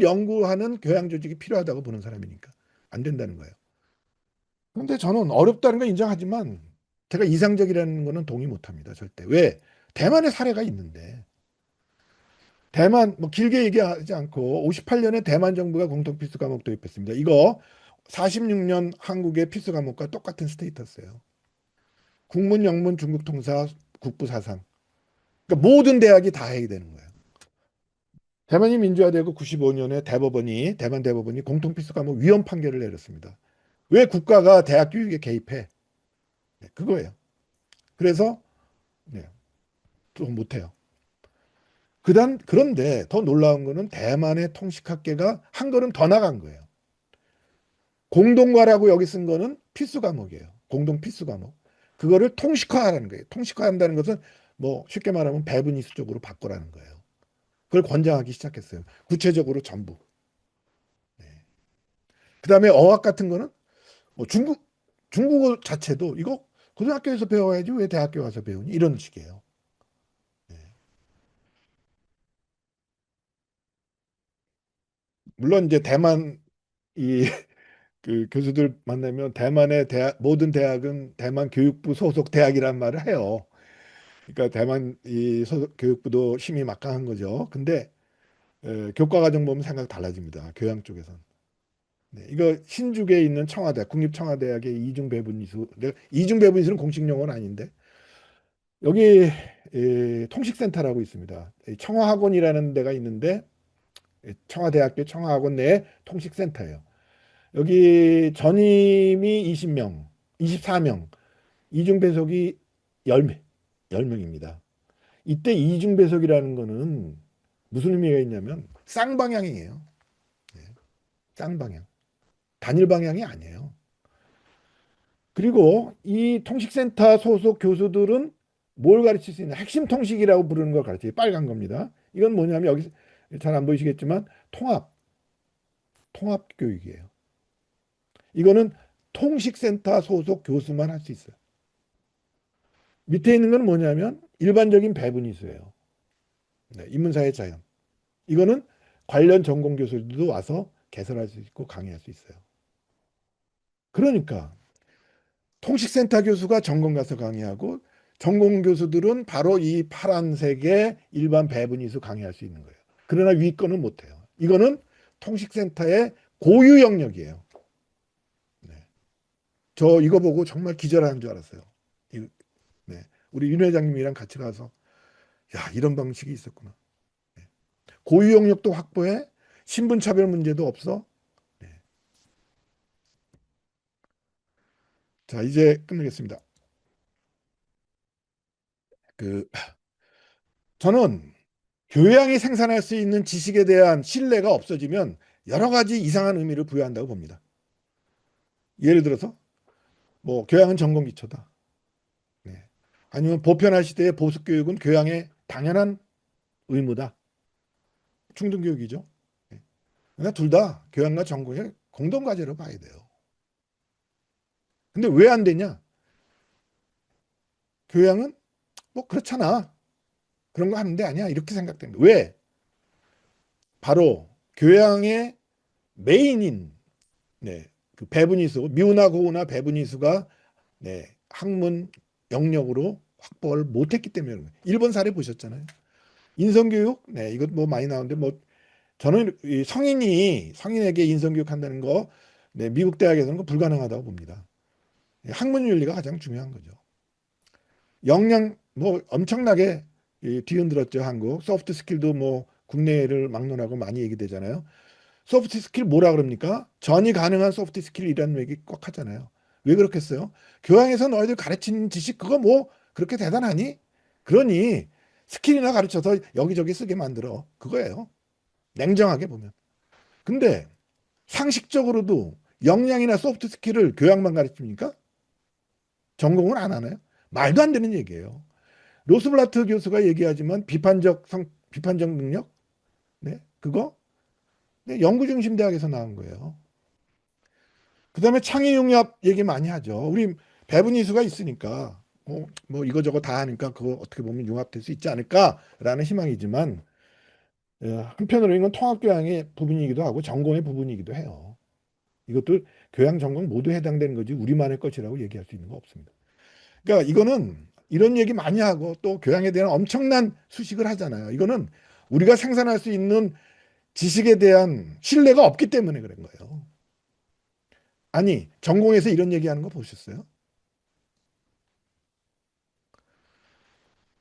연구하는 교양 조직이 필요하다고 보는 사람이니까 안 된다는 거예요. 그런데 저는 어렵다는 건 인정하지만 제가 이상적이라는 거는 동의 못 합니다. 절대. 왜? 대만의 사례가 있는데. 대만, 뭐 길게 얘기하지 않고 58년에 대만 정부가 공통 필수 과목 도입했습니다. 이거 46년 한국의 필수 과목과 똑같은 스테이터스예요. 국문, 영문, 중국 통사, 국부 사상. 그러니까 모든 대학이 다 해야 되는 거예요. 대만이 민주화되고 95년에 대만 대법원이 공통 필수 과목 위헌 판결을 내렸습니다. 왜 국가가 대학 교육에 개입해? 네, 그거예요. 그래서 네, 좀 못해요. 그런데 더 놀라운 거는 대만의 통식학계가 한 걸음 더 나간 거예요. 공동과라고 여기 쓴 거는 필수 과목이에요. 공동 필수 과목. 그거를 통식화하라는 거예요. 통식화한다는 것은 뭐 쉽게 말하면 배분이수 쪽으로 바꾸라는 거예요. 그걸 권장하기 시작했어요. 구체적으로 전부. 네. 그다음에 어학 같은 거는 뭐 중국어 자체도 이거 고등학교에서 배워야지 왜 대학교 가서 배우니? 이런 식이에요. 네. 물론 이제 대만 이 그 교수들 만나면 대만의 모든 대학은 대만 교육부 소속 대학이란 말을 해요. 그러니까 대만 이 소속 교육부도 힘이 막강한 거죠. 근데 교과 과정 보면 생각 달라집니다. 교양 쪽에선. 네, 이거 신죽에 있는 청와대, 국립청와대학의 이중 배분이수. 이중 배분이수는 공식 용어는 아닌데 여기 통식센터라고 있습니다. 이 청화학원이라는 데가 있는데 청와대학교 청화학원 내에 통식센터예요. 여기 전임이 20명, 24명, 이중 배속이 10명, 10명입니다. 이때 이중 배속이라는 거는 무슨 의미가 있냐면 쌍방향이에요. 네, 쌍방향. 단일 방향이 아니에요. 그리고 이 통식센터 소속 교수들은 뭘 가르칠 수 있냐? 핵심 통식이라고 부르는 걸 가르쳐요. 빨간 겁니다. 이건 뭐냐면 여기 잘 안 보이시겠지만 통합 교육이에요. 이거는 통식센터 소속 교수만 할 수 있어요. 밑에 있는 건 뭐냐면 일반적인 배분이수예요. 네, 인문사회 자연. 이거는 관련 전공 교수들도 와서 개설할 수 있고 강의할 수 있어요. 그러니까 통식센터 교수가 전공 가서 강의하고 전공 교수들은 바로 이 파란색의 일반 배분이수 강의할 수 있는 거예요. 그러나 위 거는 못해요. 이거는 통식센터의 고유 영역이에요. 네. 저 이거 보고 정말 기절하는 줄 알았어요. 네. 우리 윤 회장님이랑 같이 가서 야, 이런 방식이 있었구나. 네. 고유 영역도 확보해, 신분차별 문제도 없어. 네. 자, 이제 끝내겠습니다. 그 저는 교양이 생산할 수 있는 지식에 대한 신뢰가 없어지면 여러 가지 이상한 의미를 부여한다고 봅니다. 예를 들어서 뭐 교양은 전공 기초다. 네. 아니면 보편화 시대의 보수 교육은 교양의 당연한 의무다. 충동 교육이죠. 네. 그러니까 둘 다 교양과 전공의 공동 과제로 봐야 돼요. 근데 왜 안 되냐? 교양은 뭐 그렇잖아. 그런 거 하는 데 아니야. 이렇게 생각됩니다. 왜? 바로 교양의 메인인 네, 그 배분이수, 미우나 고우나 배분이수가 네, 학문 영역으로 확보를 못했기 때문에 그런 거예요. 일본 사례 보셨잖아요. 인성교육, 네, 이것 뭐 많이 나오는데 뭐 저는 이 성인에게 인성교육 한다는 거, 네, 미국 대학에서는 거 불가능하다고 봅니다. 학문 윤리가 가장 중요한 거죠. 역량 뭐 엄청나게 뒤흔들었죠 한국. 소프트 스킬도 뭐 국내를 막론하고 많이 얘기되잖아요. 소프트 스킬 뭐라 그럽니까? 전이 가능한 소프트 스킬이라는 얘기 꼭 하잖아요. 왜 그렇겠어요? 교양에서 너희들 가르치는 지식 그거 뭐 그렇게 대단하니? 그러니 스킬이나 가르쳐서 여기저기 쓰게 만들어. 그거예요. 냉정하게 보면. 근데 상식적으로도 역량이나 소프트 스킬을 교양만 가르칩니까? 전공을 안 하나요? 말도 안 되는 얘기예요. 로스블라트 교수가 얘기하지만 비판적 능력, 네, 그거 네, 연구 중심 대학에서 나온 거예요. 그다음에 창의 융합 얘기 많이 하죠. 우리 배분 이수가 있으니까 뭐 이거저거 다 하니까 그거 어떻게 보면 융합될 수 있지 않을까라는 희망이지만 한편으로 이건 통합교양의 부분이기도 하고 전공의 부분이기도 해요. 이것도 교양 전공 모두 해당되는 거지 우리만의 것이라고 얘기할 수 있는 거 없습니다. 그러니까 이거는 이런 얘기 많이 하고 또 교양에 대한 엄청난 수식을 하잖아요. 이거는 우리가 생산할 수 있는 지식에 대한 신뢰가 없기 때문에 그런 거예요. 아니, 전공에서 이런 얘기하는 거 보셨어요?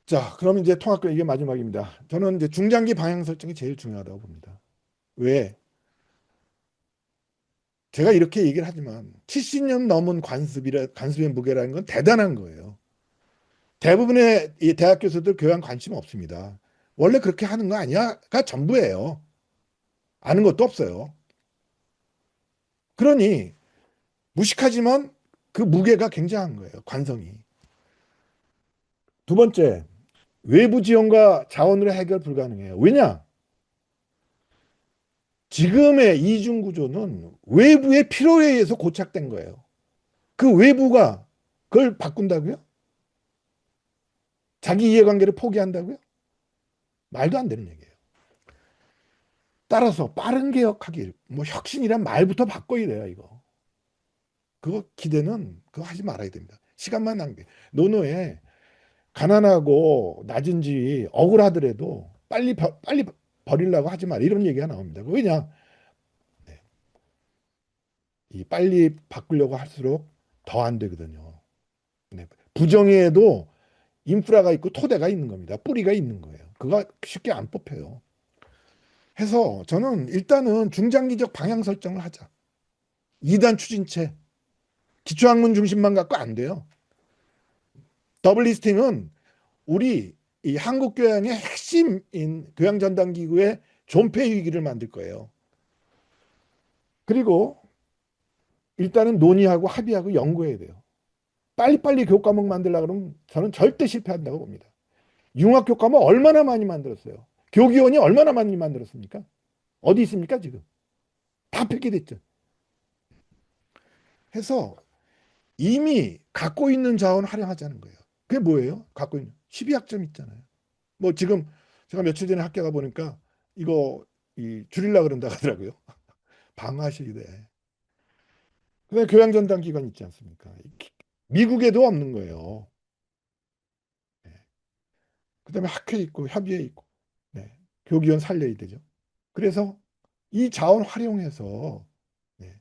자, 그럼 이제 통합교 이게 마지막입니다. 저는 이제 중장기 방향 설정이 제일 중요하다고 봅니다. 왜? 제가 이렇게 얘기를 하지만 70년 넘은 관습의 무게라는 건 대단한 거예요. 대부분의 이 대학 교수들 교양 관심 없습니다. 원래 그렇게 하는 거 아니야가 전부예요. 아는 것도 없어요. 그러니 무식하지만 그 무게가 굉장한 거예요. 관성이. 두 번째, 외부 지원과 자원으로 해결 불가능해요. 왜냐? 지금의 이중 구조는 외부의 필요에 의해서 고착된 거예요. 그 외부가 그걸 바꾼다고요? 자기 이해관계를 포기한다고요? 말도 안 되는 얘기예요. 따라서 빠른 개혁하기, 뭐 혁신이란 말부터 바꿔야 돼요, 이거. 그거 기대는 그거 하지 말아야 됩니다. 시간만 낭비. 노노에 가난하고 낮은 지 억울하더라도 빨리 버리려고 하지 마. 이런 얘기가 나옵니다. 왜냐? 네. 이 빨리 바꾸려고 할수록 더 안 되거든요. 네. 부정의에도 인프라가 있고 토대가 있는 겁니다. 뿌리가 있는 거예요. 그거 쉽게 안 뽑혀요. 해서 저는 일단은 중장기적 방향 설정을 하자. 2단 추진체. 기초학문 중심만 갖고 안 돼요. 더블 리스팅은 우리 이 한국 교양의 핵심인 교양전담기구의 존폐 위기를 만들 거예요. 그리고 일단은 논의하고 합의하고 연구해야 돼요. 빨리빨리 교과목 만들려고 그러면 저는 절대 실패한다고 봅니다. 융합 교과목 얼마나 많이 만들었어요. 교기원이 얼마나 많이 만들었습니까? 어디 있습니까, 지금? 다 폐기됐죠. 해서 이미 갖고 있는 자원 활용하자는 거예요. 그게 뭐예요? 갖고 있는 12학점 있잖아요. 뭐 지금 제가 며칠 전에 학교 가 보니까 이거 줄이려고 그런다 하더라고요. 방아시대. 그다음에 교양전담 기관 있지 않습니까? 미국에도 없는 거예요. 네. 그다음에 학회에 있고 협의회 있고, 네. 교기원 살려야 되죠. 그래서 이 자원 활용해서, 네.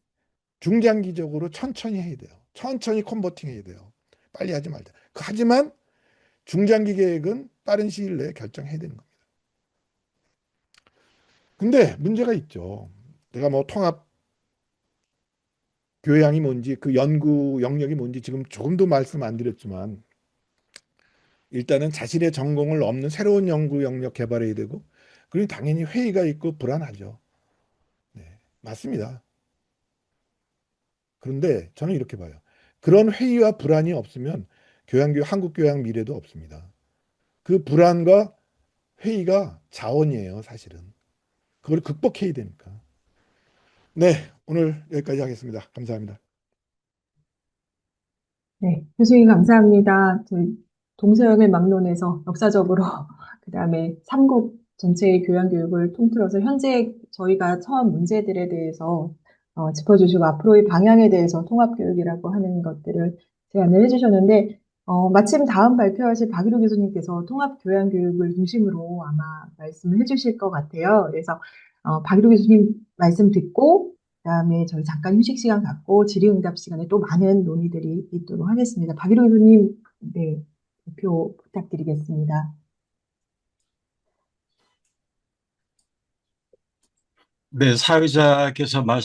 중장기적으로 천천히 해야 돼요. 천천히 컨버팅 해야 돼요. 빨리 하지 말자. 하지만 중장기 계획은 빠른 시일 내에 결정해야 되는 겁니다. 근데 문제가 있죠. 내가 뭐 통합 교양이 뭔지 그 연구 영역이 뭔지 지금 조금도 말씀 안 드렸지만 일단은 자신의 전공을 넘는 새로운 연구 영역 개발해야 되고 그리고 당연히 회의가 있고 불안하죠. 네, 맞습니다. 그런데 저는 이렇게 봐요. 그런 회의와 불안이 없으면 한국 교양 미래도 없습니다. 그 불안과 회의가 자원이에요, 사실은. 그걸 극복해야 되니까. 네, 오늘 여기까지 하겠습니다. 감사합니다. 네, 교수님 감사합니다. 저희 동서양을 막론해서 역사적으로 그다음에 삼국 전체의 교양 교육을 통틀어서 현재 저희가 처한 문제들에 대해서 짚어주시고 앞으로의 방향에 대해서 통합교육이라고 하는 것들을 제안을 해주셨는데 마침 다음 발표하실 박일호 교수님께서 통합교양교육을 중심으로 아마 말씀을 해주실 것 같아요. 그래서 박일호 교수님 말씀 듣고 그다음에 저희 잠깐 휴식 시간 갖고 질의응답 시간에 또 많은 논의들이 있도록 하겠습니다. 박일호 교수님, 네, 발표 부탁드리겠습니다. 네, 사회자께서